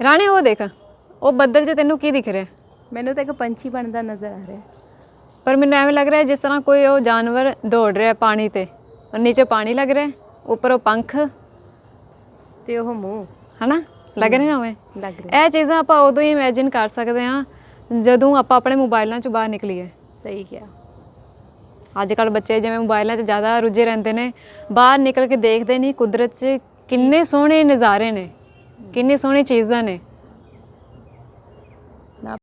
ਰਾਣੇ ਉਹ ਦੇਖ, ਉਹ ਬੱਦਲ 'ਚ ਤੈਨੂੰ ਕੀ ਦਿਖ ਰਿਹਾ? ਮੈਨੂੰ ਤਾਂ ਇੱਕ ਪੰਛੀ ਬਣਦਾ ਨਜ਼ਰ ਆ ਰਿਹਾ। ਪਰ ਮੈਨੂੰ ਐਵੇਂ ਲੱਗ ਰਿਹਾ ਜਿਸ ਤਰ੍ਹਾਂ ਕੋਈ ਉਹ ਜਾਨਵਰ ਦੌੜ ਰਿਹਾ ਪਾਣੀ ਤੇ, ਔਰ ਨੀਚੇ ਪਾਣੀ ਲੱਗ ਰਿਹਾ, ਉੱਪਰ ਉਹ ਪੰਖ ਤੇ ਉਹ ਮੂੰਹ, ਹਨਾ, ਲੱਗ ਰਿਹਾ ਨਾ ਉਵੇਂ। ਲੱਗ ਰਿਹਾ। ਇਹ ਚੀਜ਼ਾਂ ਆਪਾਂ ਉਦੋਂ ਹੀ ਇਮੈਜਿਨ ਕਰ ਸਕਦੇ ਹਾਂ ਜਦੋਂ ਆਪਾਂ ਆਪਣੇ ਮੋਬਾਈਲਾਂ 'ਚੋਂ ਬਾਹਰ ਨਿਕਲੀਏ। ਸਹੀ ਕਿਹਾ। ਅੱਜ ਕੱਲ੍ਹ ਬੱਚੇ ਜਿਵੇਂ ਮੋਬਾਈਲਾਂ 'ਚ ਜ਼ਿਆਦਾ ਰੁੱਝੇ ਰਹਿੰਦੇ ਨੇ, ਬਾਹਰ ਨਿਕਲ ਕੇ ਦੇਖਦੇ ਨਹੀਂ ਕੁਦਰਤ 'ਚ ਕਿੰਨੇ ਸੋਹਣੇ ਨਜ਼ਾਰੇ ਨੇ, ਕਿੰਨੀ ਸੋਹਣੀ ਚੀਜ਼ਾਂ ਨੇ।